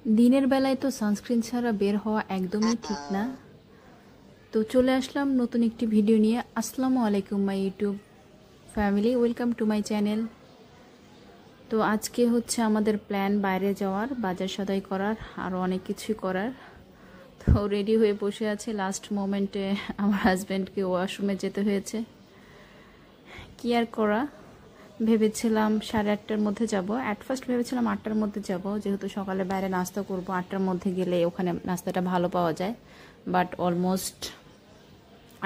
দিনের বেলায় তো সানস্ক্রিন ছাড়া বের হওয়া একদমই ঠিক না। তো চলে আসলাম নতুন একটি ভিডিও নিয়ে। আসসালামু আলাইকুম my YouTube family, welcome to my channel. তো আজকে হচ্ছে আমাদের প্ল্যান বাইরে যাওয়ার, বাজার সদাই করার, আরও অনেক কিছুই করার। তো রেডি হয়ে বসে আছে, লাস্ট মোমেন্টে আমার হাজব্যান্ডকে ওয়াশরুমে যেতে হয়েছে। কি আর করা, ভেবেছিলাম 8:30টার মধ্যে যাব। অ্যাট ফার্স্ট ভেবেছিলাম 8টার মধ্যে যাব, যেহেতু সকালে বাইরে নাস্তা করব। 8টার মধ্যে গেলে ওখানে নাস্তাটা ভালো পাওয়া যায়। বাট অলমোস্ট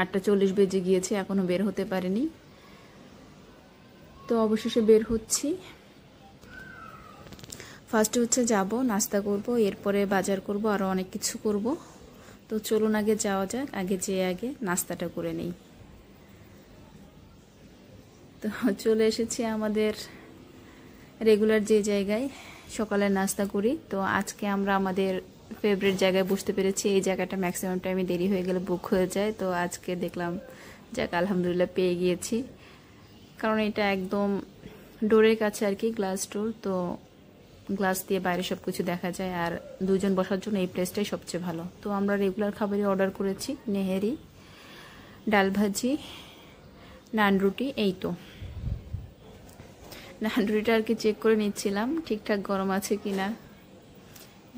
8:40 বেজে গিয়েছে, এখনও বের হতে পারিনি। তো অবশেষে বের হচ্ছি। ফার্স্টে হচ্ছে যাব, নাস্তা করব, এরপরে বাজার করব, আরও অনেক কিছু করব। তো চলুন আগে যাওয়া যাক, আগে নাস্তাটা করে নেই। তো চলে এসেছি আমাদের রেগুলার যে জায়গায় সকালে নাস্তা করি। তো আজকে আমরা আমাদের ফেভারিট জায়গায় বসতে পেরেছি। এই জায়গাটা ম্যাক্সিমাম টাইমে দেরি হয়ে গেলে বুক হয়ে যায়। তো আজকে দেখলাম যাক আলহামদুলিল্লাহ পেয়ে গিয়েছি, কারণ এটা একদম ডোরের কাছে আর কি, গ্লাস ডোর। তো গ্লাস দিয়ে বাইরে সব কিছু দেখা যায়, আর দুজন বসার জন্য এই প্লেসটাই সবচেয়ে ভালো। তো আমরা রেগুলার খাবারই অর্ডার করেছি, নেহেরি, ডাল ভাজি, নান রুটি। এই তো নান রুটিটা আর কি চেক করে নিচ্ছিলাম ঠিকঠাক গরম আছে কিনা।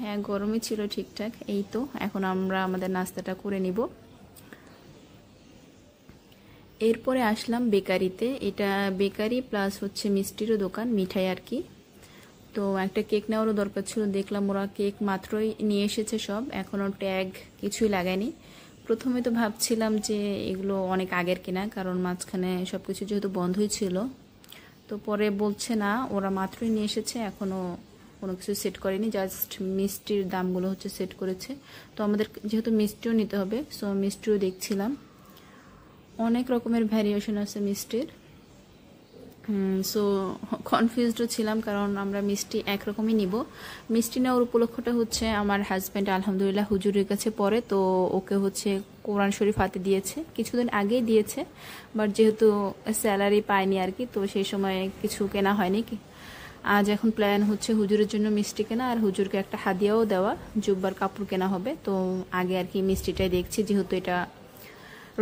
হ্যাঁ, গরমই ছিল ঠিকঠাক। এই তো এখন আমরা আমাদের নাস্তাটা করে নিব। এরপরে আসলাম বেকারিতে। এটা বেকারি প্লাস হচ্ছে মিষ্টিরও দোকান, মিঠাই আর কি। তো একটা কেক নেওয়ারও দরকার ছিল, দেখলাম ওরা কেক মাত্রই নিয়ে এসেছে সব, এখনও ট্যাগ কিছুই লাগায়নি। প্রথমে তো ভাবছিলাম যে এগুলো অনেক আগের কিনা, কারণ মাঝখানে সব কিছু যেহেতু বন্ধই ছিল। তো পরে বলছে না, ওরা মাত্রই নিয়ে এসেছে, এখনও কোনো কিছু সেট করেনি, জাস্ট মিষ্টির দামগুলো হচ্ছে সেট করেছে। তো আমাদের যেহেতু মিষ্টিও নিতে হবে, সো মিষ্টিও দেখছিলাম, অনেক রকমের ভ্যারিয়েশন আছে মিষ্টির। সো কনফিউজডও ছিলাম, কারণ আমরা মিষ্টি একরকমই নিব। মিষ্টি নেওয়ার উপলক্ষটা হচ্ছে আমার হাজব্যান্ড আলহামদুলিল্লাহ হুজুরের কাছে পড়ে, তো ওকে হচ্ছে কোরআন শরীফ হাতে দিয়েছে, কিছুদিন আগেই দিয়েছে। বাট যেহেতু স্যালারি পায়নি আর কি, তো সেই সময় কিছু কেনা হয়নি। আজ এখন প্ল্যান হচ্ছে হুজুরের জন্য মিষ্টি কেনা, আর হুজুরকে একটা হাদিয়াও দেওয়া, জুব্বার কাপড় কেনা হবে। তো আগে আর কি মিষ্টিটাই দেখছি, যেহেতু এটা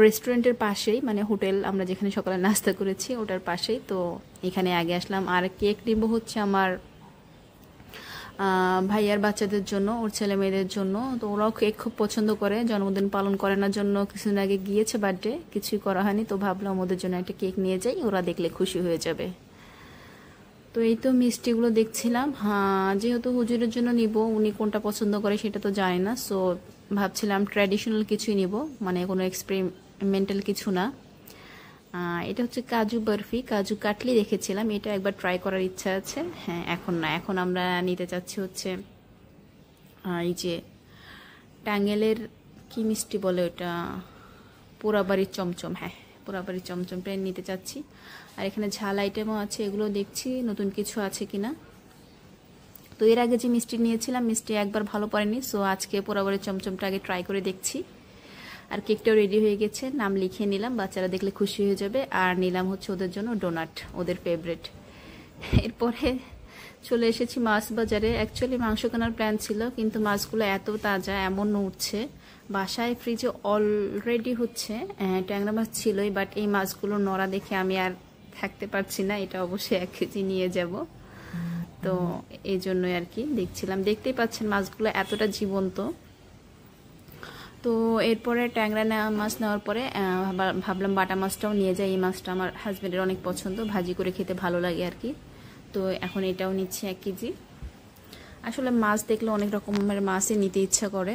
রেস্টুরেন্টের পাশেই, মানে হোটেল আমরা যেখানে সকালে নাস্তা করেছি ওটার পাশেই। তো এখানে আগে আসলাম। আর কেক নিব হচ্ছে আমার ভাইয়ার বাচ্চাদের জন্য, ওর ছেলে মেয়েদের জন্য। তো ওরাও কেক খুব পছন্দ করে, জন্মদিন পালন করে না জন্য কিছুদিন আগে গিয়েছে বার্থডে, কিছুই করা হয়নি। তো ভাবলাম ওদের জন্য একটা কেক নিয়ে যাই, ওরা দেখলে খুশি হয়ে যাবে। তো এই তো মিষ্টিগুলো দেখছিলাম। হ্যাঁ, যেহেতু হুজুরের জন্য নিব, উনি কোনটা পছন্দ করে সেটা তো জানি না। সো ভাবছিলাম ট্র্যাডিশনাল কিছুই নিব, মানে কোনো এক্সপেরিমেন্টাল কিছু না। এটা হচ্ছে কাজু বরফি, কাজু কাটলি রেখেছিলাম, এটা একবার ট্রাই করার ইচ্ছা আছে। হ্যাঁ, এখন না, এখন আমরা নিতে চাচ্ছি হচ্ছে এই যে টাঙ্গেলের কি মিষ্টি বলে ওটা, পোড়াবাড়ির চমচম। হ্যাঁ, পোড়াবাড়ির চমচমটাই নিতে চাচ্ছি। আর এখানে ঝাল আইটেমও আছে, এগুলো দেখছি নতুন কিছু আছে কিনা। তো এর আগে যে মিষ্টি নিয়েছিলাম, মিষ্টি একবার ভালো পড়েনি, সো আজকে পোড়াবাড়ির চমচমটা আগে ট্রাই করে দেখছি। আর কেকটাও রেডি হয়ে গেছে, নাম লিখিয়ে নিলাম, বাচ্চারা দেখলে খুশি হয়ে যাবে। আর নিলাম হচ্ছে ওদের জন্য ডোনাট, ওদের ফেভারিট। এরপরে চলে এসেছি মাছ বাজারে। অ্যাকচুয়ালি মাংস কেনার প্ল্যান ছিল, কিন্তু মাছগুলো এত তাজা, এমন উঠছে। বাসায় ফ্রিজে অলরেডি হচ্ছে ট্যাংরা মাছ ছিলই, বাট এই মাছগুলো নড়া দেখে আমি আর থাকতে পারছি না, এটা অবশ্যই 1 কেজি নিয়ে যাব। তো এই জন্যই আর কি দেখছিলাম, দেখতেই পাচ্ছেন মাছগুলো এতটা জীবন্ত। তো এরপরে ট্যাংরা মাছ নেওয়ার পরে ভাবলাম বাটা মাছটাও নিয়ে যাই। এই মাছটা আমার হাজব্যান্ডের অনেক পছন্দ, ভাজি করে খেতে ভালো লাগে আর কি। তো এখন এটাও নিচ্ছি 1 কেজি। আসলে মাছ দেখলে অনেক রকমের মাছই নিতে ইচ্ছা করে।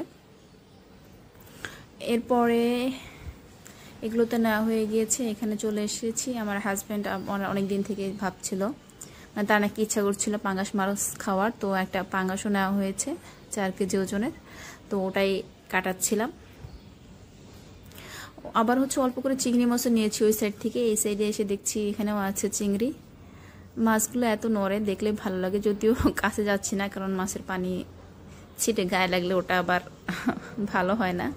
এরপরে এগুলোতে নেওয়া হয়ে গিয়েছে, এখানে চলে এসেছি। আমার হাজব্যান্ড অনেক দিন থেকে ভাবছিল, মানে তার নাকি ইচ্ছা করছিল পাঙ্গাস মাছ খাওয়ার। তো একটা পাঙ্গাসও নেওয়া হয়েছে 4 কেজি ওজনের, তো ওটাই কাটাচ্ছিলাম। আবার হচ্ছে অল্প করে চিংড়ি মাছও নিয়েছি ওই সাইড থেকে। এই সাইডে এসে দেখছি এখানেও আছে চিংড়ি। মাছগুলো এত নড়ে, দেখলে ভালো লাগে, যদিও কাছে যাচ্ছি না, কারণ মাছের পানি ছিটে গায়ে লাগলে ওটা আবার ভালো হয় না।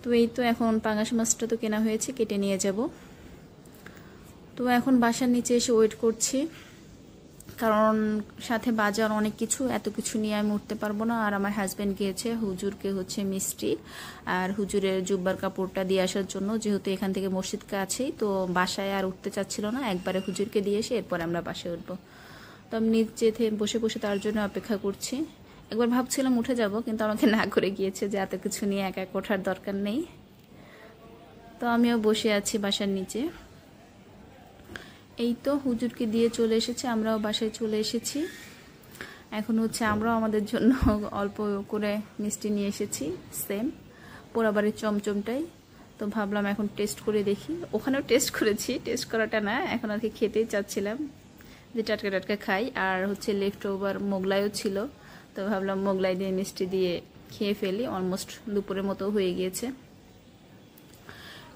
তো এই তো এখন পাঙ্গাস মাছটা তো কেনা হয়েছে, কেটে নিয়ে যাব। তো এখন বাসার নিচে এসে ওয়েট করছি, কারণ সাথে বাজার অনেক কিছু, এত কিছু নিয়ে আমি উঠতে পারবো না। আর আমার হাজব্যান্ড গিয়েছে হুজুরকে হচ্ছে মিষ্টি আর হুজুরের জুব্বার কাপড়টা দিয়ে আসার জন্য, যেহেতু এখান থেকে মসজিদ কাছেই, তো বাসায় আর উঠতে চাচ্ছিল না, একবারে হুজুরকে দিয়ে এসে এরপর আমরা বাসায় উঠবো। তো আমি নিচে বসে বসে তার জন্য অপেক্ষা করছি। একবার ভাবছিলাম উঠে যাব, কিন্তু আমাকে না করে গিয়েছে যে এত কিছু নিয়ে একা একা ওঠার দরকার নেই। তো আমিও বসে আছি বাসার নিচে। এই তো হুজুরকে দিয়ে চলে এসেছে, আমরাও বাসায় চলে এসেছি। এখন হচ্ছে আমরাও আমাদের জন্য অল্প করে মিষ্টি নিয়ে এসেছি, সেম পোড়াবাড়ির চমচমটাই। তো ভাবলাম এখন টেস্ট করে দেখি। ওখানেও টেস্ট করেছি, টেস্ট করাটা না, এখন আর কি খেতেই চাচ্ছিলাম যে টাটকা টাটকা খাই। আর হচ্ছে লেফট ওভার মোগলাইও ছিল, তো ভাবলাম মোগলাই দিয়ে মিষ্টি দিয়ে খেয়ে ফেলি। অলমোস্ট দুপুরের মতো হয়ে গিয়েছে।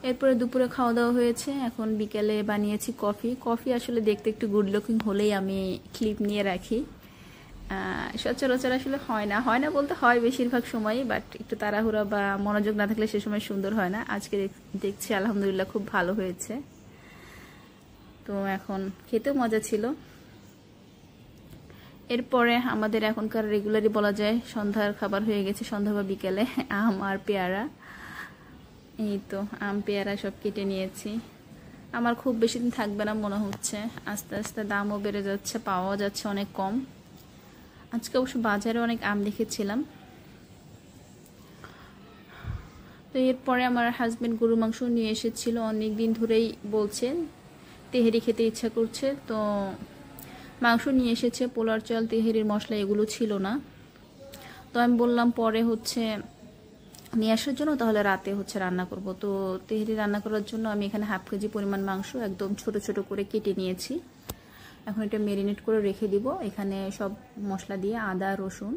এরপরে দুপুরে খাওয়া দাওয়া হয়েছে। এখন বিকেলে বানিয়েছি কফি। কফি আসলে দেখতে একটু গুড লুকিং হলেই আমি ক্লিপ নিয়ে রাখি। সচরাচর আসলে হয় না বলতে হয় বেশিরভাগ সময়ই, বাট একটু তাড়াহুড়া বা মনোযোগ না থাকলে সে সময় সুন্দর হয় না। আজকে দেখছি আলহামদুলিল্লাহ খুব ভালো হয়েছে। তো এখন খেতেও মজা ছিল। এরপরে আমাদের এখনকার রেগুলারই বলা যায় সন্ধ্যার খাবার হয়ে গেছে, সন্ধ্যা বা বিকেলে আম আর পেয়ারা। এই তো আম পেয়ারা সব কেটে নিয়েছি। আমার খুব বেশি দিন থাকবে না মনে হচ্ছে, আস্তে আস্তে দামও বেড়ে যাচ্ছে, পাওয়া যাচ্ছে অনেক কম। আজকে অবশ্য বাজারে অনেক আম দেখেছিলাম। তো এরপরে আমার হাজবেন্ড গরু মাংস নিয়ে এসেছিল, অনেক দিন ধরেই বলছে তেহেরি খেতে ইচ্ছা করছে, তো মাংস নিয়ে এসেছে। পোলার চাল, তেহেরির মশলা এগুলো ছিল না, তো আমি বললাম পরে হচ্ছে নিয়ে আসার জন্য, তাহলে রাতে হচ্ছে রান্না করব। তো তেহেরি রান্না করার জন্য আমি এখানে হাফ কেজি পরিমাণ মাংস একদম ছোট ছোট করে কেটে নিয়েছি। এখন এটা ম্যারিনেট করে রেখে দিব। এখানে সব মশলা দিয়ে আদা রসুন,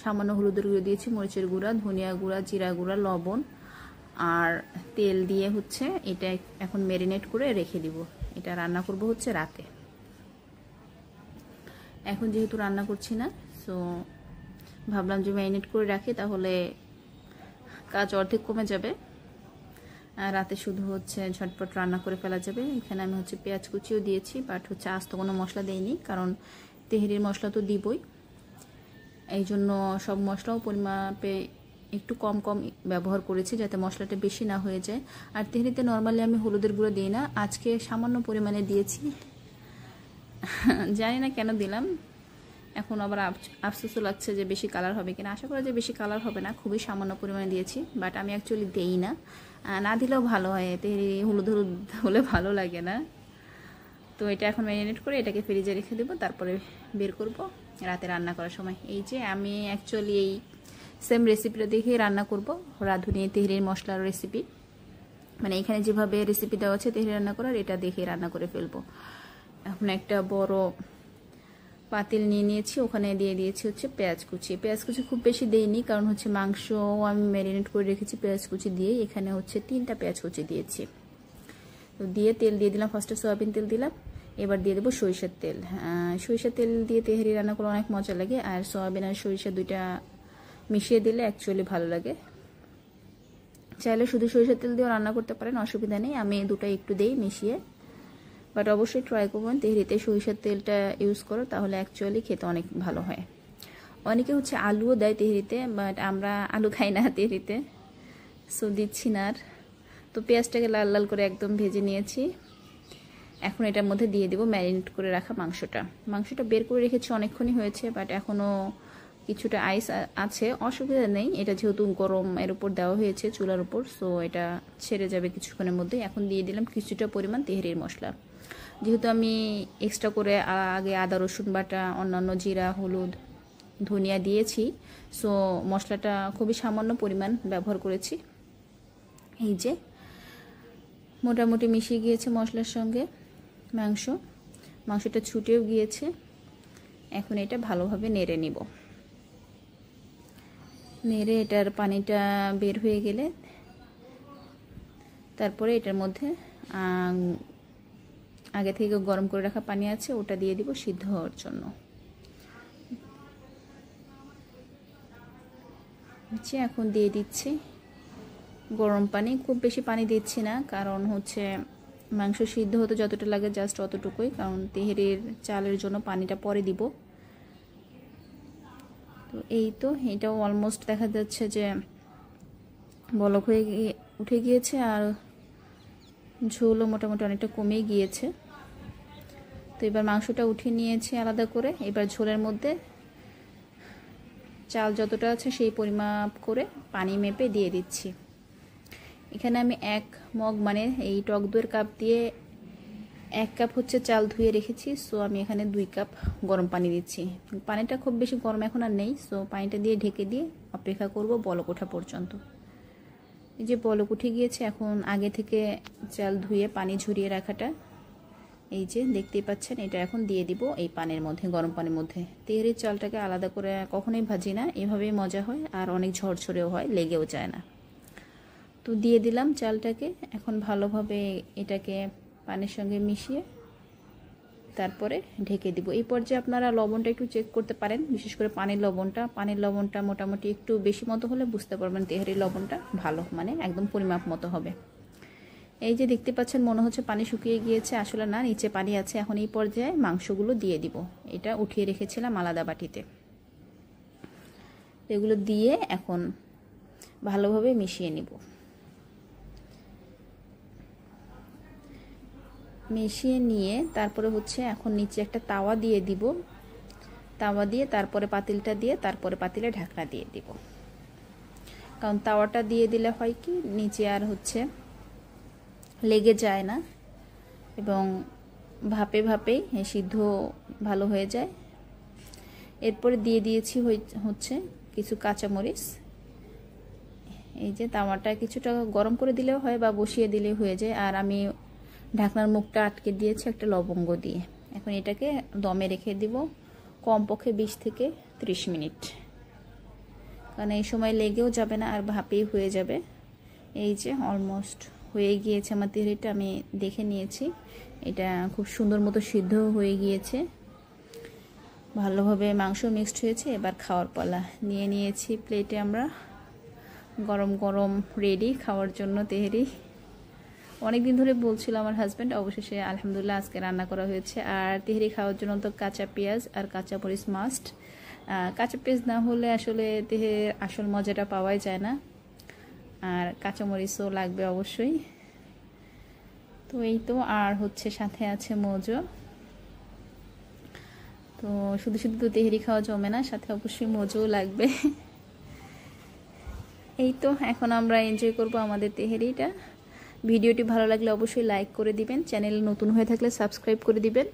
সামান্য হলুদের গুঁড়ো দিয়েছি, মরিচের গুঁড়া, ধনিয়া গুঁড়া, জিরা গুঁড়া, লবণ আর তেল দিয়ে হচ্ছে এটা এখন ম্যারিনেট করে রেখে দিব। এটা রান্না করব হচ্ছে রাতে। এখন যেহেতু রান্না করছি না, সো ভাবলাম যে ম্যারিনেট করে রাখি, তাহলে কাজ অর্ধেক কমে যাবে, আর রাতে শুধু হচ্ছে ঝটপট রান্না করে ফেলা যাবে। এখানে আমি হচ্ছে পেঁয়াজ কুচিও দিয়েছি, বাট হচ্ছে আস্ত কোনো মশলা দেইনি, কারণ তেহেরির মশলা তো দিবই। এই জন্য সব মশলাও পরিমাপে একটু কম কম ব্যবহার করেছি, যাতে মশলাটা বেশি না হয়ে যায়। আর তেহেরিতে নর্মালি আমি হলুদের গুঁড়ো দিই না, আজকে সামান্য পরিমাণে দিয়েছি। জানি না কেন দিলাম, এখন আবার আফসোসও লাগছে যে বেশি কালার হবে কিনা। আশা করা যে বেশি কালার হবে না, খুবই সামান্য পরিমাণে দিয়েছি, বাট আমি অ্যাকচুয়ালি দেই না, না দিলেও ভালো হয়, এতে হলুদ হলুদ হলে ভালো লাগে না। তো এটা এখন ম্যারিনেট করে এটাকে ফ্রিজে রেখে দেবো, তারপরে বের করব রাতে রান্না করার সময়। এই যে আমি অ্যাকচুয়ালি এই সেম রেসিপিটা দেখে রান্না করব, রাঁধুনি তেহরির মশলার রেসিপি, মানে এখানে যেভাবে রেসিপি দেওয়া আছে তেহরি রান্না করার, এটা দেখে রান্না করে ফেলবো। এখন একটা বড় পাতিল নিয়ে নিয়েছি, ওখানে দিয়ে দিয়েছি হচ্ছে পেঁয়াজ কুচি। পেঁয়াজ কুচি খুব বেশি দেইনি, কারণ হচ্ছে মাংস আমি ম্যারিনেট করে রেখেছি পেঁয়াজ কুচি দিয়ে। এখানে হচ্ছে 3টা পেঁয়াজ কুচি দিয়েছি। তো দিয়ে তেল দিয়ে দিলাম, ফার্স্টে সয়াবিন তেল দিলাম, এবার দিয়ে দেবো সরিষার তেল। সরিষার তেল দিয়ে তেহারি রান্না করলে অনেক মজা লাগে, আর সয়াবিন আর সরিষা দুইটা মিশিয়ে দিলে অ্যাকচুয়ালি ভালো লাগে। চাইলে শুধু সরিষার তেল দিয়েও রান্না করতে পারেন, অসুবিধা নেই। আমি দুটাই একটু দেই মিশিয়ে, বাট অবশ্যই ট্রাই করবেন তেহরিতে সরিষার তেলটা ইউজ করো, তাহলে অ্যাকচুয়ালি খেতে অনেক ভালো হয়। অনেকে হচ্ছে আলুও দেয় তেহরিতে, বাট আমরা আলু খাই না তেহরিতে, সো দিচ্ছি না আর। তো পেঁয়াজটাকে লাল লাল করে একদম ভেজে নিয়েছি। এখন এটার মধ্যে দিয়ে দেবো ম্যারিনেট করে রাখা মাংসটা। মাংসটা বের করে রেখেছি, অনেকক্ষণই হয়েছে, বাট এখনও কিছুটা আইস আছে, অসুবিধা নেই। এটা যেহেতু গরম এর উপর দেওয়া হয়েছে চুলার উপর, সো এটা ছেড়ে যাবে কিছুক্ষণের মধ্যে। এখন দিয়ে দিলাম কিছুটা পরিমাণ তেহরির মশলা। যেহেতু আমি এক্সট্রা করে আগে আদা রসুন বাটা, অন্যান্য জিরা, হলুদ, ধনিয়া দিয়েছি, সো মশলাটা খুবই সামান্য পরিমাণ ব্যবহার করেছি। এই যে মোটামুটি মিশিয়ে গিয়েছে মশলার সঙ্গে মাংসটা ছুটেও গিয়েছে। এখন এটা ভালোভাবে নেড়ে নিব। নেড়ে এটার পানিটা বের হয়ে গেলে তারপরে এটার মধ্যে আগে থেকে গরম করে রাখা পানি আছে, ওটা দিয়ে দিব সিদ্ধ হওয়ার জন্য। এখন দিয়ে দিচ্ছি গরম পানি, খুব বেশি পানি দিচ্ছি না, কারণ হচ্ছে মাংস সিদ্ধ হতে যতটা লাগে জাস্ট অতটুকুই, কারণ তেহেরির চালের জন্য পানিটা পরে দিব। তো এই তো এটাও অলমোস্ট দেখা যাচ্ছে যে বলক হয়ে উঠে গিয়েছে, আর ঝোলও মোটামুটি অনেকটা কমে গিয়েছে। তো এবার মাংসটা উঠিয়ে নিয়েছি আলাদা করে। এবার ঝোলের মধ্যে চাল যতটা আছে সেই পরিমাপ করে পানি মেপে দিয়ে দিচ্ছি। এখানে আমি 1 মগ মানে এই টক দইয়ের কাপ দিয়ে 1 কাপ হচ্ছে চাল ধুয়ে রেখেছি। সো আমি এখানে 2 কাপ গরম পানি দিচ্ছি। পানিটা খুব বেশি গরম এখন আর নেই, সো পানিটা দিয়ে ঢেকে দিয়ে অপেক্ষা করব বলক ওঠা পর্যন্ত। এই যে বলক উঠে গিয়েছে, এখন আগে থেকে চাল ধুয়ে পানি ঝরিয়ে রাখাটা এই যে দেখতেই পাচ্ছেন, এটা এখন দিয়ে দিব এই পানির মধ্যে, গরম পানির মধ্যে। তেহেরির চালটাকে আলাদা করে কখনোই ভাজি না, এভাবেই মজা হয় আর অনেক ঝরঝরেও হয়, লেগেও যায় না। তো দিয়ে দিলাম চালটাকে। এখন ভালোভাবে এটাকে পানির সঙ্গে মিশিয়ে তারপরে ঢেকে দিব। এই পর্যায়ে আপনারা লবণটা একটু চেক করতে পারেন, বিশেষ করে পানির লবণটা মোটামুটি একটু বেশি মতো হলে বুঝতে পারবেন তেহারির লবণটা ভালো, মানে একদম পরিমাপ মতো হবে। এই যে দেখতে পাচ্ছেন মনে হচ্ছে পানি শুকিয়ে গিয়েছে, আসলে না, নিচে পানি আছে। এখন এই পর্যায়ে মাংসগুলো দিয়ে দিব। এটা উঠিয়ে রেখেছিলাম আলাদা বাটিতে। এগুলো দিয়ে এখন ভালোভাবে মিশিয়ে নিব। মিশিয়ে নিয়ে তারপরে হচ্ছে এখন নিচে একটা তাওয়া দিয়ে দিব। তাওয়া দিয়ে তারপরে পাতিলটা দিয়ে তারপরে পাতিলে ঢাকনা দিয়ে দিব। কারণ তাওয়াটা দিয়ে দিলে হয় কি নিচে আর হচ্ছে লেগে যায় না এবং ভাপে ভাপেই সিদ্ধ ভালো হয়ে যায়। এরপরে দিয়ে দিয়েছি হচ্ছে কিছু কাঁচামরিচ। এই যে তাওয়াটা কিছুটা গরম করে দিলেও হয় বা বসিয়ে দিলেও হয়ে যায়। আর আমি ঢাকনার মুখটা আটকে দিয়েছি একটা লবঙ্গ দিয়ে। এখন এটাকে দমে রেখে দিব কমপক্ষে 20 থেকে 30 মিনিট, কারণ এই সময় লেগেও যাবে না আর ভাপেই হয়ে যাবে। এই যে অলমোস্ট হয়ে গিয়েছে আমার তেহারিটা, আমি দেখে নিয়েছি। এটা খুব সুন্দর মতো সিদ্ধ হয়ে গিয়েছে, ভালোভাবে মাংস মিক্সড হয়েছে। এবার খাওয়ার পালা। নিয়ে নিয়েছি প্লেটে আমরা, গরম গরম রেডি খাওয়ার জন্য তেহারি। অনেকদিন ধরে বলছিল আমার হাজব্যান্ড, অবশেষে আলহামদুলিল্লাহ আজকে রান্না করা হয়েছে। আর তেহারি খাওয়ার জন্য তো কাঁচা পেঁয়াজ আর কাঁচা মরিচ মাস্ট। কাঁচা পেঁয়াজ না হলে আসলে তেহারির আসল মজাটা পাওয়াই যায় না, আর কাঁচামরিচও লাগবে অবশ্যই। তো এই তো, আর হচ্ছে সাথে আছে মজো। তো শুধু শুধু তো তেহারি খাওয়া জমে না, সাথে অবশ্যই মজোও লাগবে। এই তো এখন আমরা এনজয় করব আমাদের তেহারিটা। ভিডিওটি ভালো লাগলে অবশ্যই লাইক করে দিবেন, চ্যানেল নতুন হয়ে থাকলে সাবস্ক্রাইব করে দিবেন।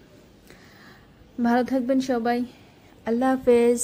ভালো থাকবেন সবাই, আল্লাহ হাফেজ।